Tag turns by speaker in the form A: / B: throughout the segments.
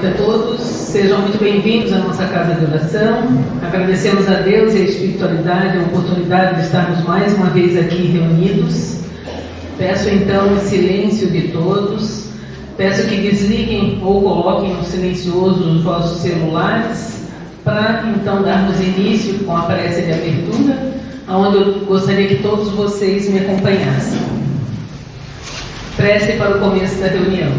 A: noite a todos, sejam muito bem-vindos à nossa casa de oração. Agradecemos a Deus e a espiritualidade a oportunidade de estarmos mais uma vez aqui reunidos. Peço então o silêncio de todos, peço que desliguem ou coloquem no silencioso os vossos celulares, para então darmos início com a prece de abertura, onde eu gostaria que todos vocês me acompanhassem. Prece para o começo da reunião.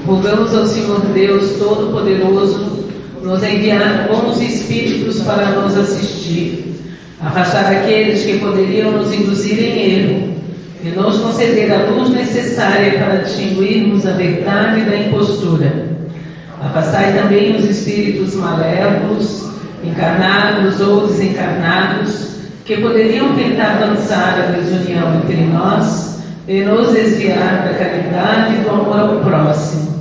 A: Rogamos ao Senhor Deus Todo-Poderoso nos enviar bons espíritos para nos assistir, afastar aqueles que poderiam nos induzir em erro e nos conceder a luz necessária para distinguirmos a verdade da impostura. Afastai também os espíritos malévolos, encarnados ou desencarnados, que poderiam tentar lançar a desunião entre nós e nos desviar da caridade e do amor ao próximo.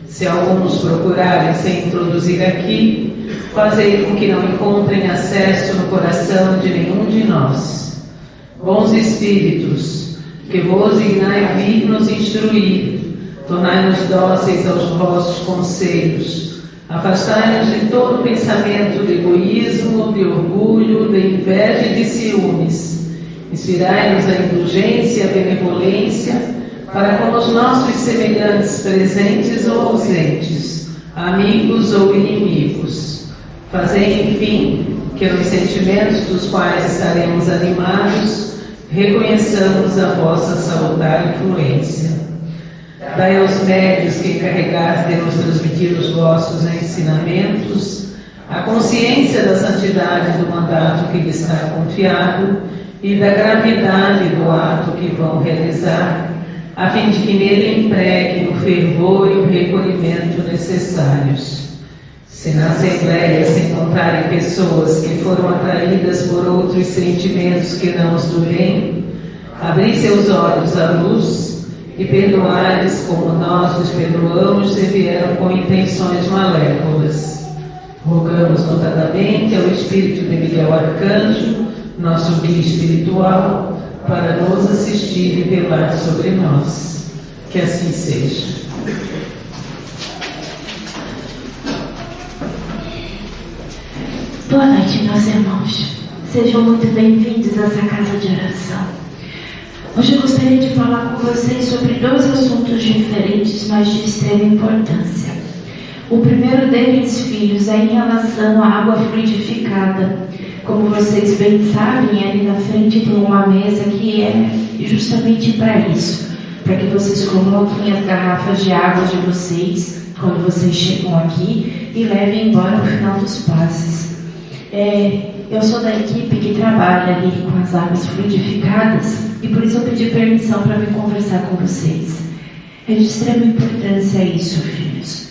A: Se alguns procurarem se introduzir aqui, fazei com que não encontrem acesso no coração de nenhum de nós. Bons espíritos, que vos dignai vir nos instruir, tornai-nos dóceis aos vossos conselhos, afastai-nos de todo pensamento de egoísmo, de orgulho, de inveja e de ciúmes. Inspirai-nos a indulgência e a benevolência para com os nossos semelhantes presentes ou ausentes, amigos ou inimigos. Fazei, enfim, que nos sentimentos dos quais estaremos animados, reconheçamos a vossa salutar influência. Dai aos médios que encarregados de nos transmitir os vossos ensinamentos a consciência da santidade do mandato que lhes está confiado e da gravidade do ato que vão realizar, a fim de que nele empreguem o fervor e o recolhimento necessários. Se na Assembleia se encontrarem pessoas que foram atraídas por outros sentimentos que não os do bem, abri seus olhos à luz e perdoai-lhes como nós os perdoamos se vieram com intenções malévolas. Rogamos notadamente ao Espírito de Miguel Arcanjo, nosso guia espiritual, para nos assistir e velar sobre nós. Que assim seja.
B: Boa noite, meus irmãos. Sejam muito bem-vindos a essa casa de oração. Hoje eu gostaria de falar com vocês sobre dois assuntos diferentes, mas de extrema importância. O primeiro deles, filhos, é em relação à água fluidificada. Como vocês bem sabem, ali na frente tem uma mesa que é justamente para isso, para que vocês coloquem as garrafas de água de vocês quando vocês chegam aqui e levem embora no final dos passes. Eu sou da equipe que trabalha ali com as águas fluidificadas e por isso eu pedi permissão para vir conversar com vocês. É de extrema importância isso, filhos.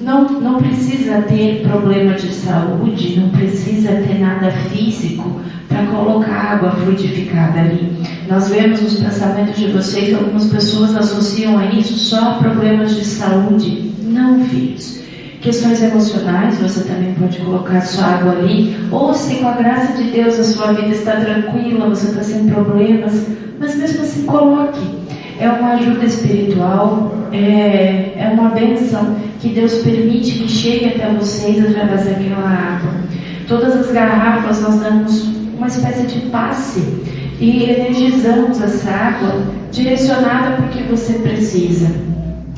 B: Não precisa ter problema de saúde, não precisa ter nada físico para colocar água fluidificada ali. Nós vemos nos pensamentos de vocês que algumas pessoas associam a isso só a problemas de saúde. Não, filhos. Questões emocionais, você também pode colocar sua água ali, ou se com a graça de Deus a sua vida está tranquila, você está sem problemas, mas mesmo assim coloque. É uma ajuda espiritual, é uma bênção que Deus permite que chegue até vocês através daquela água. Todas as garrafas nós damos uma espécie de passe e energizamos essa água direcionada para o que você precisa.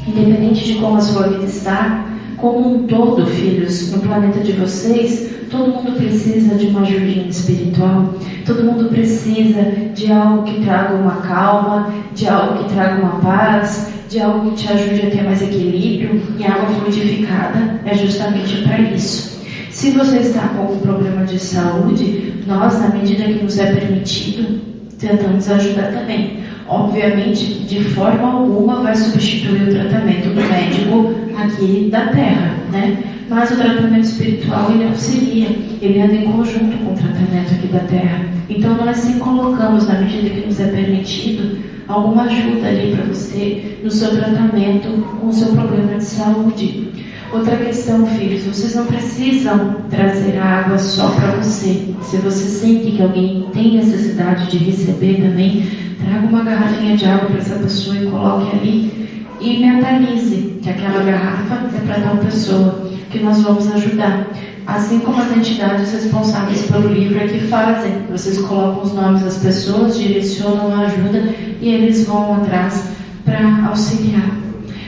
B: Independente de como a sua vida está, como um todo, filhos, no planeta de vocês, todo mundo precisa de uma ajudinha espiritual, todo mundo precisa de algo que traga uma calma, de algo que traga uma paz, de algo que te ajude a ter mais equilíbrio, e a água fluidificada é justamente para isso. Se você está com algum problema de saúde, nós, na medida que nos é permitido, tentamos ajudar também. Obviamente, de forma alguma vai substituir o tratamento do médico aqui da Terra, né? Mas o tratamento espiritual, ele auxilia, ele anda em conjunto com o tratamento aqui da Terra. Então nós sim colocamos, na medida que nos é permitido, alguma ajuda ali para você no seu tratamento com o seu problema de saúde. Outra questão, filhos, vocês não precisam trazer a água só para você. Se você sente que alguém tem necessidade de receber também, traga uma garrafinha de água para essa pessoa e coloque ali. e mentalize que aquela garrafa é para tal pessoa, que nós vamos ajudar. Assim como as entidades responsáveis pelo livro é que fazem. Vocês colocam os nomes das pessoas, direcionam a ajuda e eles vão atrás para auxiliar.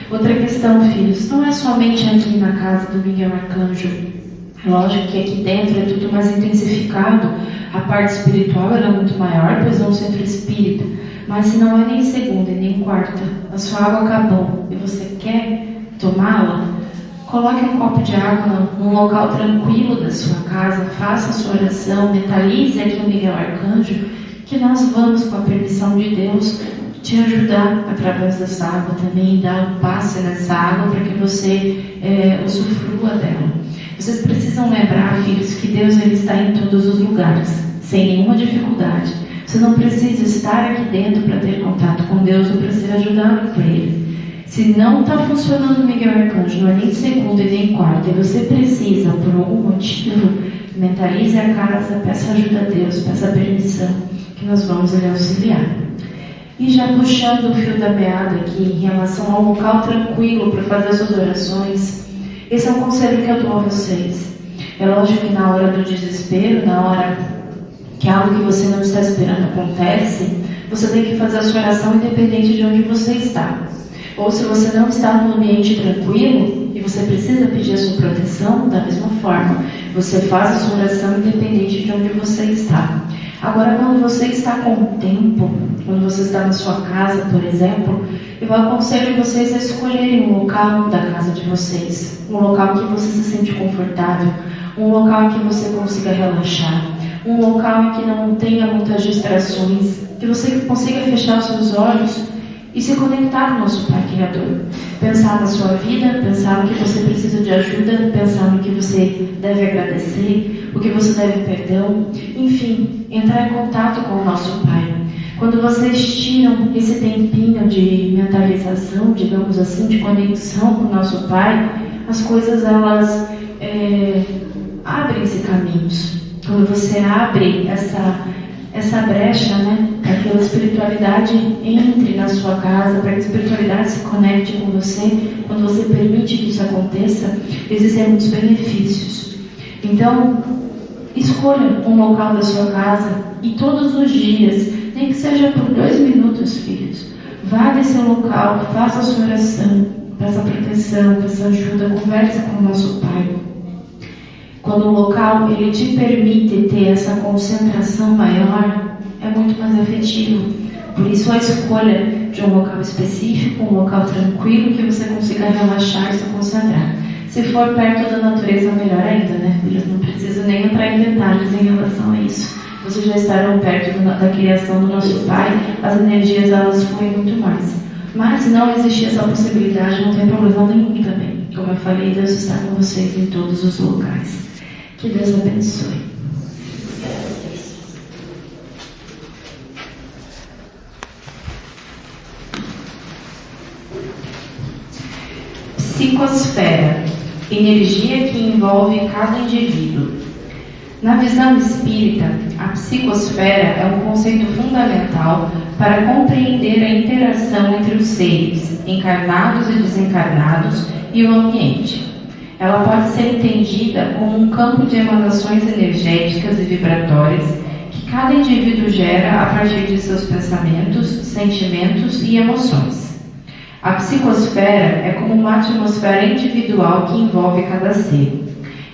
B: Outra questão, filhos, não é somente aqui na casa do Miguel Arcanjo. Lógico que aqui dentro é tudo mais intensificado. A parte espiritual ela é muito maior, pois é um centro espírita. Mas se não é nem segunda e nem quarta, a sua água acabou e você quer tomá-la, coloque um copo de água num local tranquilo da sua casa, faça a sua oração, mentalize aqui o Miguel Arcanjo, que nós vamos, com a permissão de Deus, te ajudar através dessa água também, dar um passe nessa água para que você usufrua dela. Vocês precisam lembrar, filhos, que Deus ele está em todos os lugares, sem nenhuma dificuldade. Você não precisa estar aqui dentro para ter contato com Deus ou para ser ajudado por Ele. Se não está funcionando o Miguel Arcanjo, não é nem segunda e nem quarta, e você precisa, por algum motivo, mentalize a casa, peça ajuda a Deus, peça permissão, que nós vamos lhe auxiliar. E já puxando o fio da meada aqui em relação ao local tranquilo para fazer as suas orações, esse é um conselho que eu dou a vocês. É lógico que na hora do desespero, na hora que algo que você não está esperando acontece, você tem que fazer a sua oração independente de onde você está. Ou se você não está num ambiente tranquilo e você precisa pedir a sua proteção, da mesma forma, você faz a sua oração independente de onde você está. Agora, quando você está com tempo, quando você está na sua casa, por exemplo, eu aconselho vocês a escolherem um local da casa de vocês, um local que você se sente confortável, um local que você consiga relaxar, um local em que não tenha muitas distrações, que você consiga fechar os seus olhos e se conectar com o nosso Pai Criador. Pensar na sua vida, pensar no que você precisa de ajuda, pensar no que você deve agradecer, o que você deve perdão, enfim, entrar em contato com o nosso Pai. Quando vocês tiram esse tempinho de mentalização, digamos assim, de conexão com o nosso Pai, as coisas elas abrem-se caminhos. Quando você abre essa brecha, né, para que a espiritualidade entre na sua casa, para que a espiritualidade se conecte com você, quando você permite que isso aconteça, existem muitos benefícios. Então, escolha um local da sua casa e todos os dias, nem que seja por 2 minutos, filhos, vá nesse local, faça a sua oração, peça proteção, peça ajuda, converse com o nosso Pai. Quando o local ele te permite ter essa concentração maior, é muito mais efetivo. Por isso a escolha de um local específico, um local tranquilo, que você consiga relaxar e se concentrar. Se for perto da natureza, melhor ainda, né, filhos? Não precisa nem entrar em detalhes em relação a isso. Vocês já estarão perto da criação do nosso Pai, as energias elas fluem muito mais. Mas se não existir essa possibilidade, não tem problema nenhum também. Como eu falei, Deus está com vocês em todos os lugares. Que Deus abençoe. Psicosfera, energia que envolve cada indivíduo. Na visão espírita, a psicosfera é um conceito fundamental para compreender a interação entre os seres, encarnados e desencarnados, e o ambiente. Ela pode ser entendida como um campo de emanações energéticas e vibratórias que cada indivíduo gera a partir de seus pensamentos, sentimentos e emoções. A psicosfera é como uma atmosfera individual que envolve cada ser.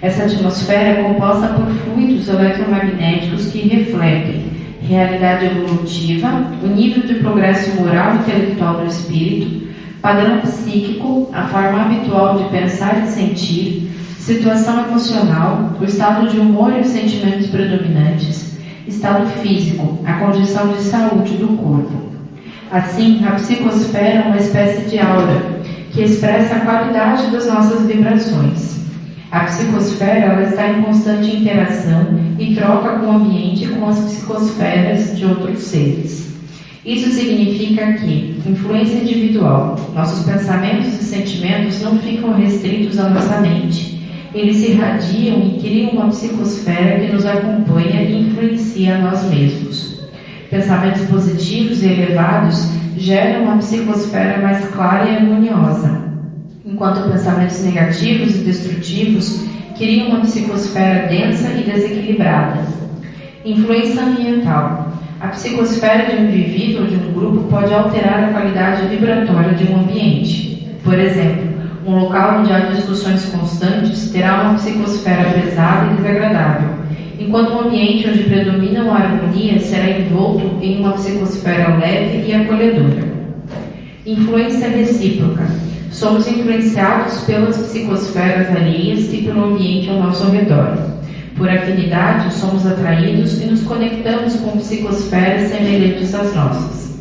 B: Essa atmosfera é composta por fluidos eletromagnéticos que refletem realidade evolutiva, o nível de progresso moral e intelectual do espírito, padrão psíquico, a forma habitual de pensar e sentir, situação emocional, o estado de humor e os sentimentos predominantes, estado físico, a condição de saúde do corpo. Assim, a psicosfera é uma espécie de aura que expressa a qualidade das nossas vibrações. A psicosfera ela está em constante interação e troca com o ambiente e com as psicosferas de outros seres. Isso significa que, influência individual, nossos pensamentos e sentimentos não ficam restritos à nossa mente. Eles se irradiam e criam uma psicosfera que nos acompanha e influencia a nós mesmos. Pensamentos positivos e elevados geram uma psicosfera mais clara e harmoniosa, enquanto pensamentos negativos e destrutivos criam uma psicosfera densa e desequilibrada. Influência ambiental. A psicosfera de um indivíduo ou de um grupo pode alterar a qualidade vibratória de um ambiente. Por exemplo, um local onde há discussões constantes terá uma psicosfera pesada e desagradável, enquanto um ambiente onde predomina a harmonia será envolto em uma psicosfera leve e acolhedora. Influência recíproca. Somos influenciados pelas psicosferas alheias e pelo ambiente ao nosso redor. Por afinidade, somos atraídos e nos conectamos com psicosferas semelhantes às nossas.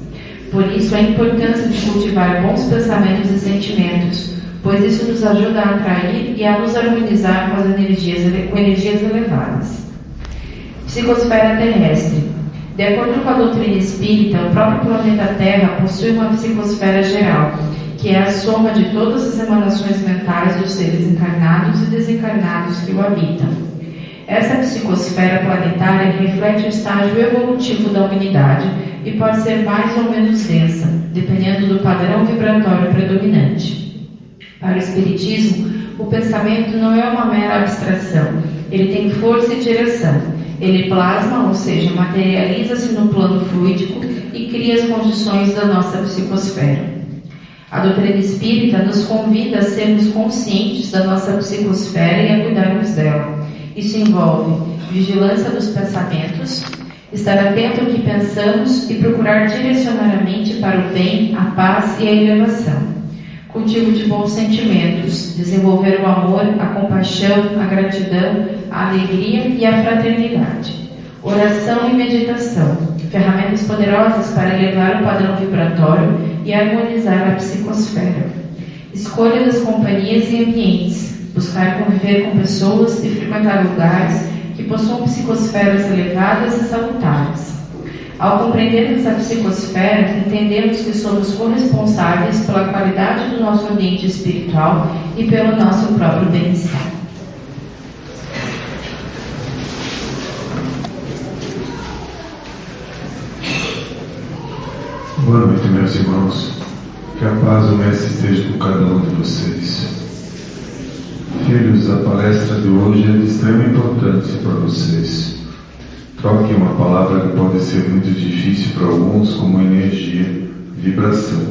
B: Por isso, a importância de cultivar bons pensamentos e sentimentos, pois isso nos ajuda a atrair e a nos harmonizar com energias elevadas. Psicosfera terrestre. De acordo com a doutrina espírita, o próprio planeta Terra possui uma psicosfera geral, que é a soma de todas as emanações mentais dos seres encarnados e desencarnados que o habitam. Essa psicosfera planetária reflete o estágio evolutivo da humanidade e pode ser mais ou menos densa, dependendo do padrão vibratório predominante. Para o Espiritismo, o pensamento não é uma mera abstração, ele tem força e direção. Ele plasma, ou seja, materializa-se no plano fluídico e cria as condições da nossa psicosfera. A doutrina espírita nos convida a sermos conscientes da nossa psicosfera e a cuidarmos dela. Isso envolve vigilância dos pensamentos, estar atento ao que pensamos e procurar direcionar a mente para o bem, a paz e a elevação. Cultivo de bons sentimentos, desenvolver o amor, a compaixão, a gratidão, a alegria e a fraternidade. Oração e meditação, ferramentas poderosas para elevar o padrão vibratório e harmonizar a psicosfera. Escolha das companhias e ambientes, buscar conviver com pessoas e frequentar lugares que possuam psicosferas elevadas e salutares. Ao compreendermos a psicosfera, entendemos que somos corresponsáveis pela qualidade do nosso ambiente espiritual e pelo nosso próprio bem-estar.
C: Boa noite, meus irmãos. Que a paz do Mestre esteja com cada um de vocês. Filhos, a palestra de hoje é de extrema importância para vocês. Troquem uma palavra que pode ser muito difícil para alguns, como energia, vibração.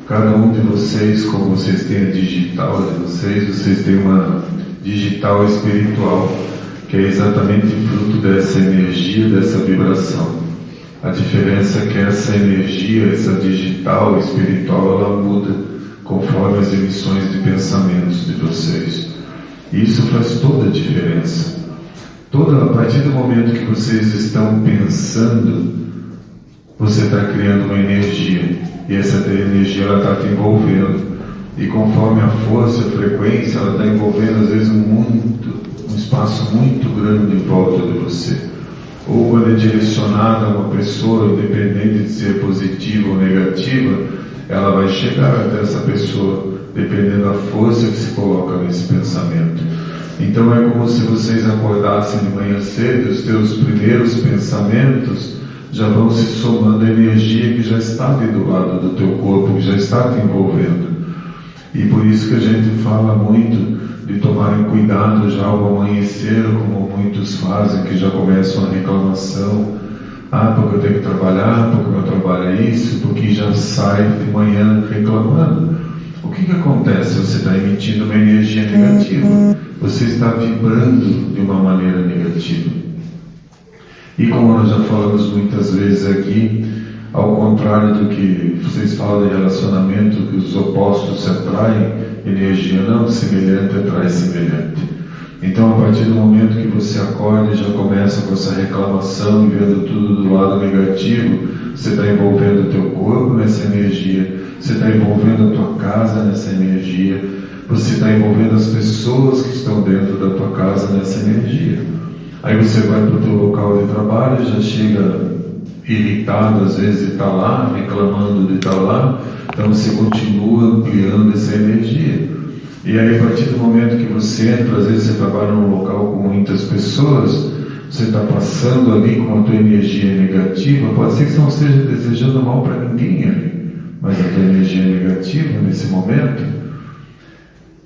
C: Cada um de vocês, como vocês têm a digital de vocês têm uma digital espiritual, que é exatamente fruto dessa energia, dessa vibração. A diferença é que essa energia, essa digital espiritual, ela muda conforme as emissões de pensamentos de vocês. E isso faz toda a diferença. A partir do momento que vocês estão pensando, você está criando uma energia. E essa energia ela está te envolvendo. E conforme a força, a frequência, ela está envolvendo às vezes um espaço muito grande em volta de você. Ou quando é direcionada a uma pessoa, independente de ser positiva ou negativa, ela vai chegar até essa pessoa, dependendo da força que se coloca nesse pensamento. Então é como se vocês acordassem de manhã cedo, os teus primeiros pensamentos já vão se somando à energia que já está ali do lado do teu corpo, que já está te envolvendo. E por isso que a gente fala muito de tomarem cuidado já ao amanhecer, como muitos fazem, que já começam a reclamação. Porque eu tenho que trabalhar, porque o meu trabalho é isso, porque já sai de manhã reclamando. O que acontece? Você está emitindo uma energia negativa. Você está vibrando de uma maneira negativa. E como nós já falamos muitas vezes aqui, ao contrário do que vocês falam de relacionamento, que os opostos se atraem, energia não, semelhante atrai semelhante. Então, a partir do momento que você acorda e já começa com essa reclamação e vendo tudo do lado negativo, você está envolvendo o teu corpo nessa energia, você está envolvendo a tua casa nessa energia, você está envolvendo as pessoas que estão dentro da tua casa nessa energia. Aí você vai para o teu local de trabalho e já chega irritado às vezes de estar lá, reclamando de estar lá, então você continua ampliando essa energia. E aí a partir do momento que você entra, às vezes você trabalha num local com muitas pessoas, você está passando ali com a tua energia negativa, pode ser que você não esteja desejando mal para ninguém ali, mas a tua energia negativa nesse momento,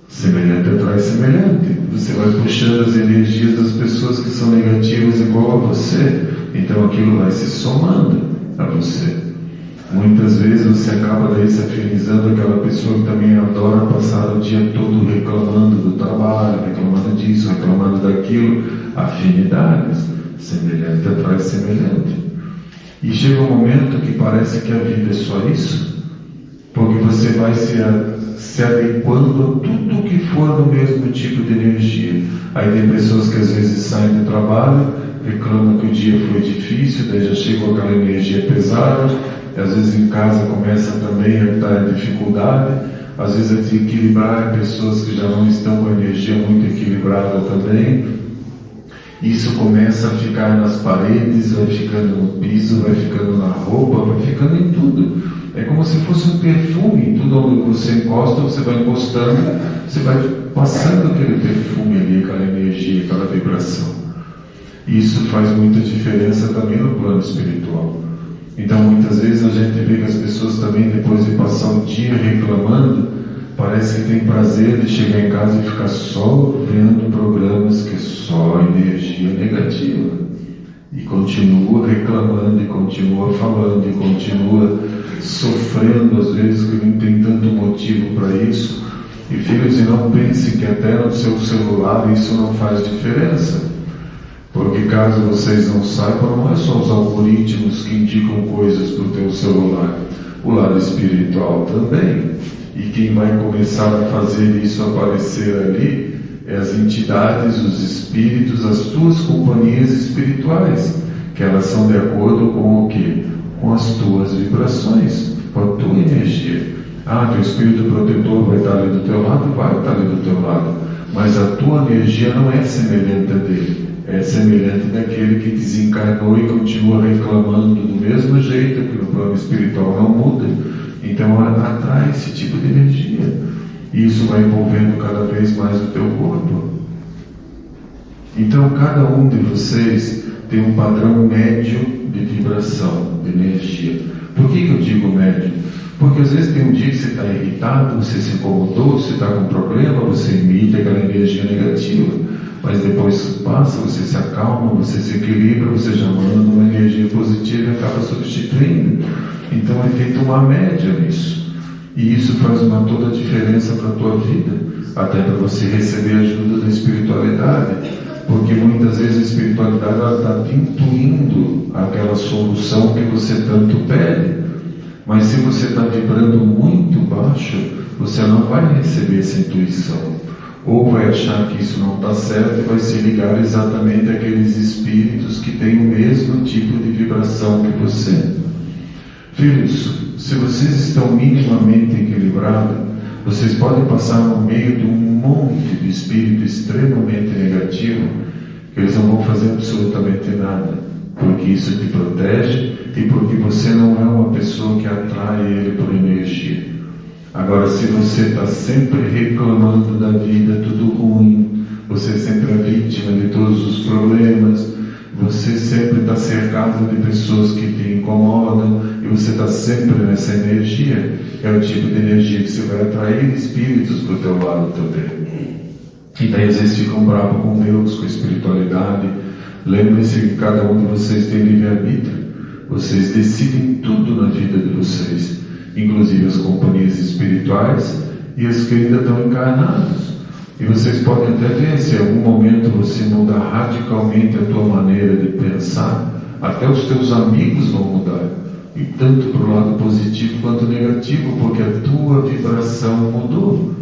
C: semelhante atrai semelhante. Você vai puxando as energias das pessoas que são negativas igual a você, então aquilo vai se somando a você. Muitas vezes você acaba daí se afinizando aquela pessoa que também adora passar o dia todo reclamando do trabalho, reclamando disso, reclamando daquilo. Afinidades, semelhante atrai semelhante. E chega um momento que parece que a vida é só isso, porque você vai se adequando a tudo que for do mesmo tipo de energia. Aí tem pessoas que às vezes saem do trabalho, reclamam que o dia foi difícil, daí já chegou aquela energia pesada, às vezes em casa começa também a estar em dificuldade, às vezes a desequilibrar pessoas que já não estão com a energia muito equilibrada também. Isso começa a ficar nas paredes, vai ficando no piso, vai ficando na roupa, vai ficando em tudo. É como se fosse um perfume, tudo onde você encosta, você vai encostando, você vai passando aquele perfume ali, aquela energia, aquela vibração. Isso faz muita diferença também no plano espiritual. Então muitas vezes a gente vê que as pessoas também, depois de passar o dia reclamando, parece que tem prazer de chegar em casa e ficar só vendo programas que só energia negativa. E continua reclamando, e continua falando, e continua sofrendo, às vezes que não tem tanto motivo para isso. E filhos, e não pense que até no seu celular isso não faz diferença. Porque caso vocês não saibam, não é só os algoritmos que indicam coisas para o teu celular. O lado espiritual também. E quem vai começar a fazer isso aparecer ali é as entidades, os espíritos, as tuas companhias espirituais, que elas são de acordo com o quê? Com as tuas vibrações, com a tua energia. Teu espírito protetor vai estar ali do teu lado? Vai estar ali do teu lado. Mas a tua energia não é semelhante a dele. É semelhante daquele que desencarnou e continua reclamando do mesmo jeito, que no plano espiritual não muda. Então atrai esse tipo de energia. E isso vai envolvendo cada vez mais o teu corpo. Então cada um de vocês tem um padrão médio de vibração, de energia. Por que eu digo médio? Porque às vezes tem um dia que você está irritado, você se incomodou, você está com um problema, você emite aquela energia negativa. Mas depois passa, você se acalma, você se equilibra, você já manda uma energia positiva e acaba substituindo. Então é feita uma média nisso. E isso faz toda a diferença para a tua vida, até para você receber ajuda da espiritualidade. Porque muitas vezes a espiritualidade está te intuindo aquela solução que você tanto pede. Mas se você está vibrando muito baixo, você não vai receber essa intuição. Ou vai achar que isso não está certo e vai se ligar exatamente àqueles espíritos que têm o mesmo tipo de vibração que você. Filhos, se vocês estão minimamente equilibrados, vocês podem passar no meio de um monte de espírito extremamente negativo, que eles não vão fazer absolutamente nada, porque isso te protege e porque você não é uma pessoa que atrai ele por energia. Agora, se você está sempre reclamando da vida, tudo ruim, você sempre é vítima de todos os problemas, você sempre está cercado de pessoas que te incomodam, e você está sempre nessa energia, é o tipo de energia que você vai atrair espíritos para o teu lado também. E daí às vezes ficam bravos com Deus, com a espiritualidade. Lembre-se que cada um de vocês tem livre-arbítrio, vocês decidem tudo na vida de vocês, inclusive as companhias espirituais e as que ainda estão encarnados. E vocês podem até ver, se em algum momento você mudar radicalmente a tua maneira de pensar, até os teus amigos vão mudar, e tanto para o lado positivo quanto negativo, porque a tua vibração mudou.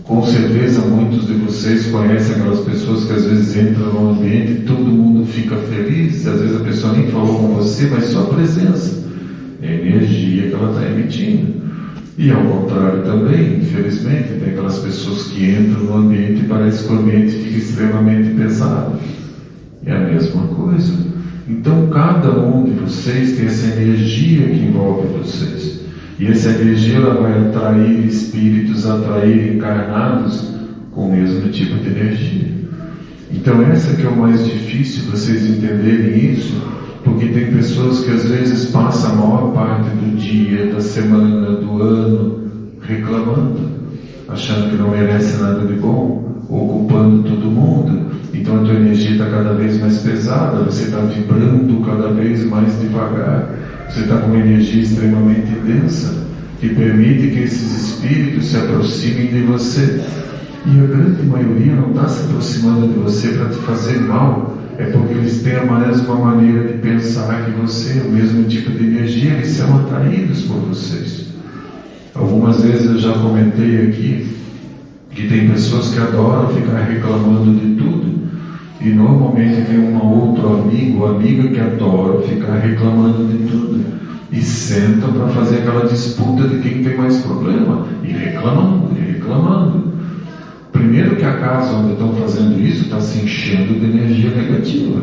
C: Com certeza muitos de vocês conhecem aquelas pessoas que às vezes entram no ambiente e todo mundo fica feliz, às vezes a pessoa nem falou com você, mas só a presença, é a energia que ela está emitindo. E ao contrário também, infelizmente, tem aquelas pessoas que entram no ambiente e parece que o ambiente fica extremamente pesado. É a mesma coisa. Então cada um de vocês tem essa energia que envolve vocês. E essa energia ela vai atrair espíritos, atrair encarnados com o mesmo tipo de energia. Então essa que é o mais difícil, vocês entenderem isso, porque tem pessoas que às vezes passam a maior parte do dia, da semana, do ano, reclamando, achando que não merece nada de bom, ocupando todo mundo. Então a tua energia está cada vez mais pesada, você está vibrando cada vez mais devagar, você está com uma energia extremamente densa, que permite que esses espíritos se aproximem de você. E a grande maioria não está se aproximando de você para te fazer mal, é porque eles têm a mesma maneira de pensar que você, o mesmo tipo de energia, eles são atraídos por vocês. Algumas vezes eu já comentei aqui que tem pessoas que adoram ficar reclamando de tudo, e normalmente tem um outro amigo ou amiga que adora ficar reclamando de tudo, e sentam para fazer aquela disputa de quem tem mais problema, e reclamando, e reclamando. Primeiro que a casa onde estão fazendo isso está se enchendo de energia negativa,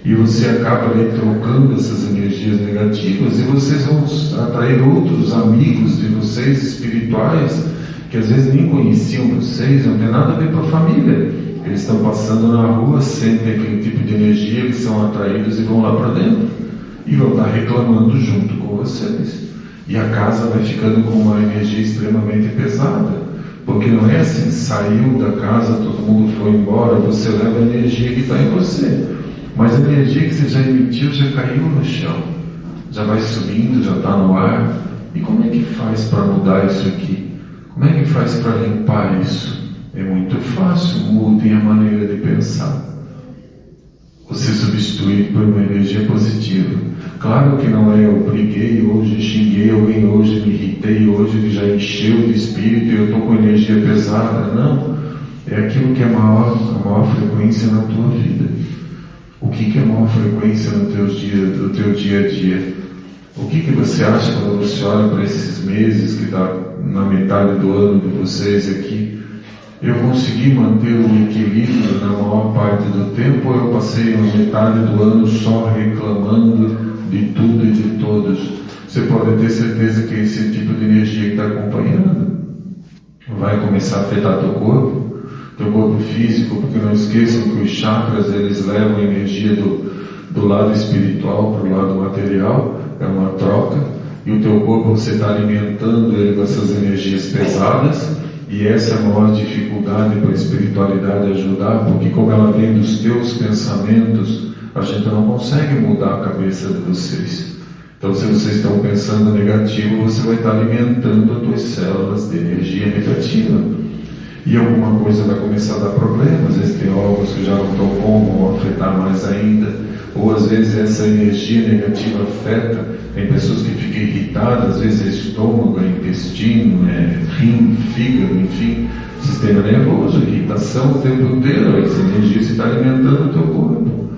C: e você acaba ali trocando essas energias negativas, e vocês vão atrair outros amigos de vocês espirituais que às vezes nem conheciam vocês, não tem nada a ver com a família. Eles estão passando na rua, sentem aquele tipo de energia, eles são atraídos e vão lá para dentro e vão estar reclamando junto com vocês, e a casa vai ficando com uma energia extremamente pesada, porque não é assim, saiu da casa, todo mundo foi embora, você leva a energia que está em você, mas a energia que você já emitiu já caiu no chão, já vai subindo, já está no ar. E como é que faz para mudar isso aqui? Como é que faz para limpar isso? É muito fácil, mudem a maneira de pensar. Você substitui por uma energia positiva. Claro que não é eu briguei hoje, xinguei alguém hoje, me irritei hoje, ele já encheu de espírito e eu estou com energia pesada. Não, é aquilo que é a maior frequência na tua vida. O que é a maior frequência no teu dia a dia? O que você acha quando você olha para esses meses que está na metade do ano de vocês aqui? Eu consegui manter o equilíbrio na maior parte do tempo, ou eu passei a metade do ano só reclamando de tudo e de todos? Você pode ter certeza que esse tipo de energia que está acompanhando vai começar a afetar teu corpo físico, porque não esqueçam que os chakras eles levam a energia do lado espiritual para o lado material, é uma troca, e o teu corpo você está alimentando ele com essas energias pesadas. E essa é a maior dificuldade para a espiritualidade ajudar, porque como ela vem dos teus pensamentos, a gente não consegue mudar a cabeça de vocês. Então se vocês estão pensando negativo, você vai estar alimentando as tuas células de energia negativa. E alguma coisa vai começar a dar problema, às vezes tem órgãos que já não estão bons, vão afetar mais ainda, ou às vezes essa energia negativa afeta, tem pessoas que ficam irritadas, às vezes é estômago, é intestino, é rim, fígado, enfim, sistema nervoso, irritação o tempo inteiro, essa energia se está alimentando o teu corpo.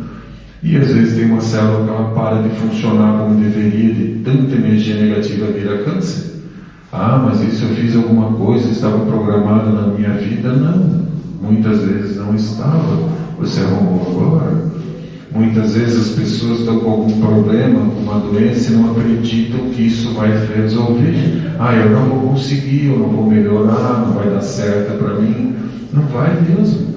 C: E às vezes tem uma célula que ela para de funcionar como deveria, de tanta energia negativa vira câncer. Ah, mas isso eu fiz alguma coisa, estava programado na minha vida? Não, muitas vezes não estava, você arrumou agora. Muitas vezes as pessoas estão com algum problema, com uma doença e não acreditam que isso vai resolver. Ah, eu não vou conseguir, eu não vou melhorar, não vai dar certo para mim. Não vai mesmo,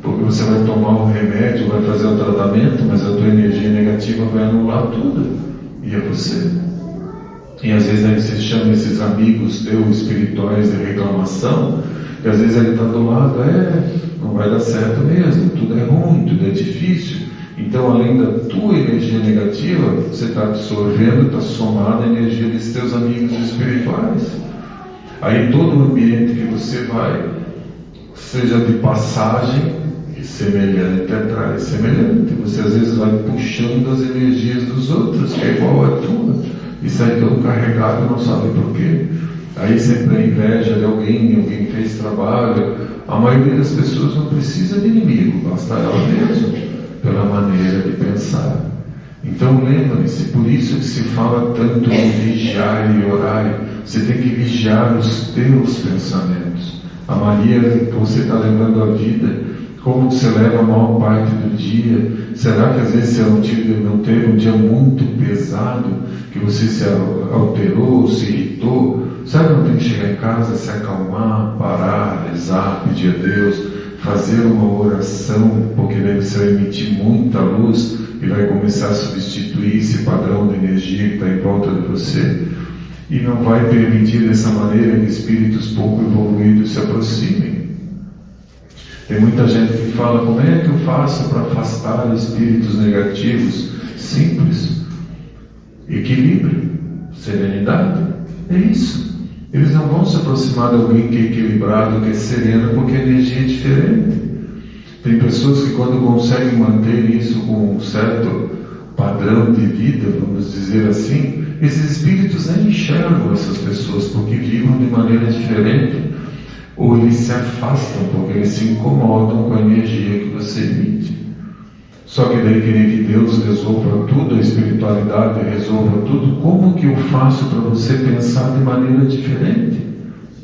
C: porque você vai tomar um remédio, vai fazer o tratamento, mas a tua energia negativa vai anular tudo, e é você. E às vezes aí você chama esses amigos teus espirituais de reclamação, e às vezes ele está do lado, não vai dar certo mesmo, tudo é ruim, tudo é difícil. Então, além da tua energia negativa, você está absorvendo, está somada a energia dos teus amigos espirituais. Aí todo o ambiente que você vai, seja de passagem, semelhante atrai semelhante. Você às vezes vai puxando as energias dos outros, que é igual a tua, e sai todo carregado, não sabe por quê. Aí sempre a inveja de alguém fez trabalho. A maioria das pessoas não precisa de inimigo, basta ela mesma, pela maneira de pensar. Então lembre-se, por isso que se fala tanto em vigiar e orar. Você tem que vigiar os teus pensamentos, a maneira que você está levando a vida, como você leva a maior parte do dia. Será que às vezes você não teve um dia muito pesado, que você se alterou, se irritou? Sabe, não tem que chegar em casa, se acalmar, parar, rezar, pedir a Deus, fazer uma oração, porque daí você vai emitir muita luz e vai começar a substituir esse padrão de energia que está em volta de você, e não vai permitir dessa maneira que espíritos pouco evoluídos se aproximem. Tem muita gente que fala: como é que eu faço para afastar espíritos negativos? Simples: equilíbrio, serenidade, é isso. Eles não vão se aproximar de alguém que é equilibrado, que é sereno, porque a energia é diferente. Tem pessoas que, quando conseguem manter isso com um certo padrão de vida, vamos dizer assim, esses espíritos nem enxergam essas pessoas, porque vivem de maneira diferente, ou eles se afastam, porque eles se incomodam com a energia que você emite. Só que daí querer que Deus resolva tudo, a espiritualidade resolva tudo, como que eu faço para você pensar de maneira diferente?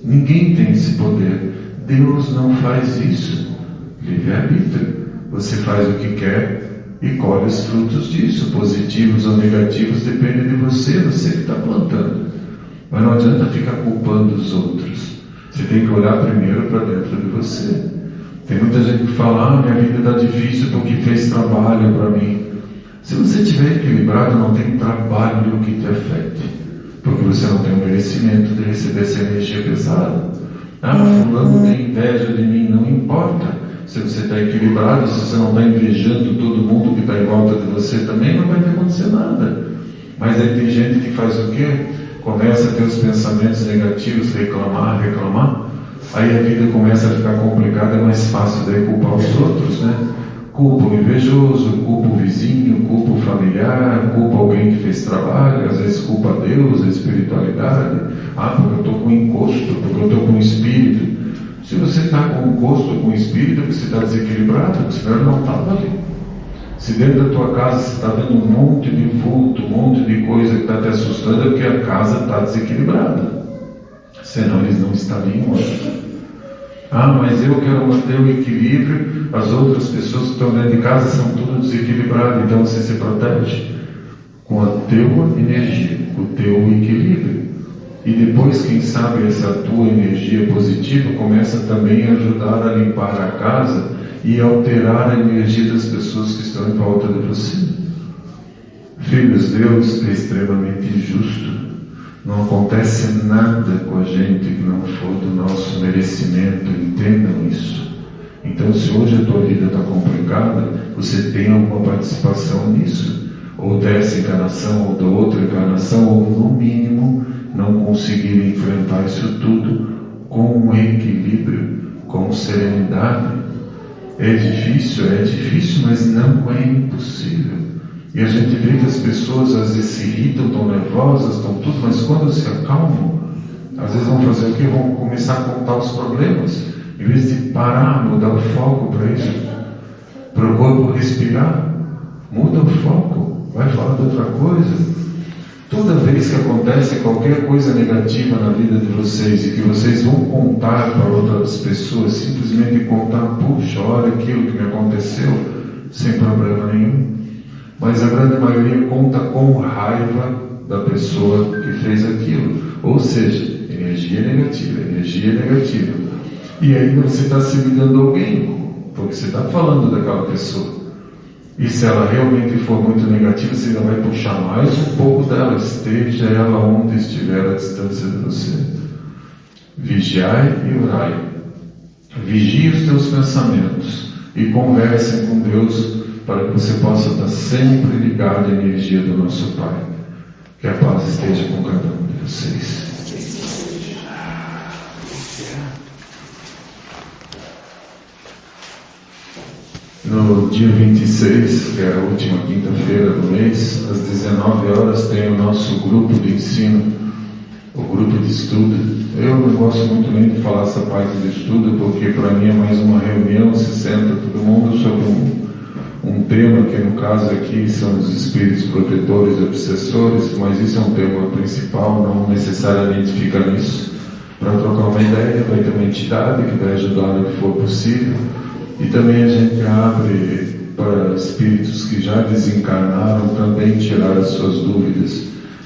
C: Ninguém tem esse poder. Deus não faz isso. Livre-arbítrio. Você faz o que quer e colhe os frutos disso. Positivos ou negativos, depende de você, você que está plantando. Mas não adianta ficar culpando os outros. Você tem que olhar primeiro para dentro de você. Tem muita gente que fala: minha vida está difícil porque fez trabalho para mim. Se você estiver equilibrado, não tem trabalho que te afete, porque você não tem o merecimento de receber essa energia pesada. Fulano tem inveja de mim, não importa. Se você está equilibrado, se você não está invejando todo mundo que está em volta de você também, não vai acontecer nada. Mas aí tem gente que faz o quê? Começa a ter os pensamentos negativos, reclamar. Aí a vida começa a ficar complicada, é mais fácil daí culpar os outros, né? Culpa o invejoso, culpa o vizinho, culpa o familiar, culpa alguém que fez trabalho, às vezes culpa Deus, a espiritualidade. Porque eu estou com encosto, porque eu estou com espírito. Se você está com encosto com espírito, você está desequilibrado, porque senão ele não estava ali. Se dentro da tua casa você está vendo um monte de vulto, um monte de coisa que está te assustando, é porque a casa está desequilibrada. Senão eles não estariam aqui. Mas eu quero manter o equilíbrio, as outras pessoas que estão dentro de casa são tudo desequilibradas, então você se protege com a tua energia, com o teu equilíbrio. E depois, quem sabe, essa tua energia positiva começa também a ajudar a limpar a casa e alterar a energia das pessoas que estão em volta de você. Filhos, Deus é extremamente justo. Não acontece nada com a gente que não for do nosso merecimento, entendam isso. Então, se hoje a tua vida está complicada, você tem alguma participação nisso, ou dessa encarnação, ou da outra encarnação, ou no mínimo, não conseguir enfrentar isso tudo com equilíbrio, com serenidade. É difícil, mas não é impossível. E a gente vê que as pessoas às vezes se irritam, estão nervosas, estão tudo, mas quando se acalmam, às vezes vão fazer o quê? Vão começar a contar os problemas, em vez de parar, mudar o foco para isso, para o corpo respirar, muda o foco, vai falar de outra coisa. Toda vez que acontece qualquer coisa negativa na vida de vocês e que vocês vão contar para outras pessoas, simplesmente contar: puxa, olha aquilo que me aconteceu, sem problema nenhum. Mas a grande maioria conta com raiva da pessoa que fez aquilo. Ou seja, energia negativa. E ainda você está se ligando a alguém, porque você está falando daquela pessoa. E se ela realmente for muito negativa, você ainda vai puxar mais um pouco dela, esteja ela onde estiver a distância de você. Vigiai e orai. Vigie os teus pensamentos e conversem com Deus, para que você possa estar sempre ligado à energia do nosso Pai. Que a paz esteja com cada um de vocês. No dia 26, que é a última quinta-feira do mês, às 19 horas, tem o nosso grupo de ensino, o grupo de estudo. Eu não gosto muito nem de falar essa parte de estudo, porque para mim é mais uma reunião, se senta todo mundo sobre um tema que no caso aqui são os espíritos protetores e obsessores, mas isso é um tema principal, não necessariamente fica nisso. Para trocar uma ideia, vai ter uma entidade que vai ajudar no que for possível, e também a gente abre para espíritos que já desencarnaram também tirar as suas dúvidas,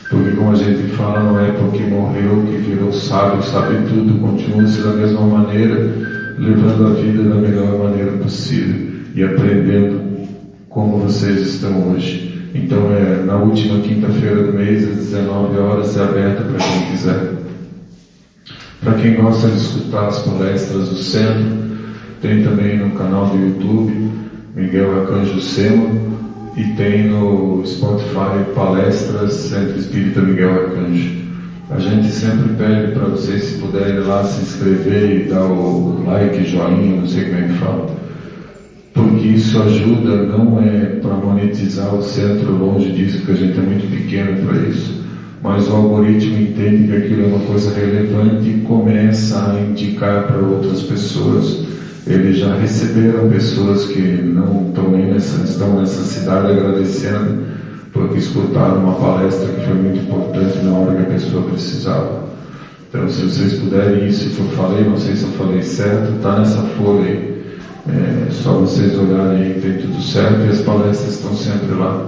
C: porque como a gente fala, não é porque morreu que virou sábio, sabe tudo, continua-se da mesma maneira, levando a vida da melhor maneira possível e aprendendo como vocês estão hoje. Então, na última quinta-feira do mês, às 19 horas, é aberta para quem quiser. Para quem gosta de escutar as palestras do centro, tem também no canal do YouTube Miguel Arcanjo Sema e tem no Spotify palestras Centro Espírita Miguel Arcanjo. A gente sempre pede para vocês, se puderem ir lá se inscrever e dar o like, joinha, não sei como é que fala, porque isso ajuda, não é para monetizar o centro, longe disso, porque a gente é muito pequeno para isso, mas o algoritmo entende que aquilo é uma coisa relevante e começa a indicar para outras pessoas. Eles já receberam pessoas que não estão nessa cidade agradecendo porque escutaram uma palestra que foi muito importante na hora que a pessoa precisava. Então, se vocês puderem isso que eu falei, não sei se eu falei certo, está nessa folha aí. Só vocês olharem aí, tem tudo certo, e as palestras estão sempre lá.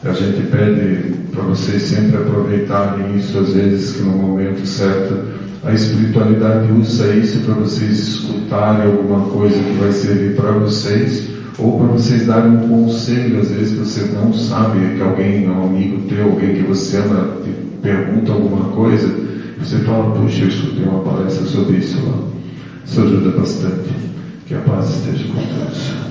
C: A gente pede para vocês sempre aproveitarem isso, às vezes que no momento certo a espiritualidade usa isso para vocês escutarem alguma coisa que vai servir para vocês, ou para vocês darem um conselho, às vezes você não sabe, que alguém, um amigo teu, alguém que você ama, te pergunta alguma coisa, você fala, puxa, eu escutei uma palestra sobre isso lá. Isso ajuda bastante. Que a paz esteja com todos.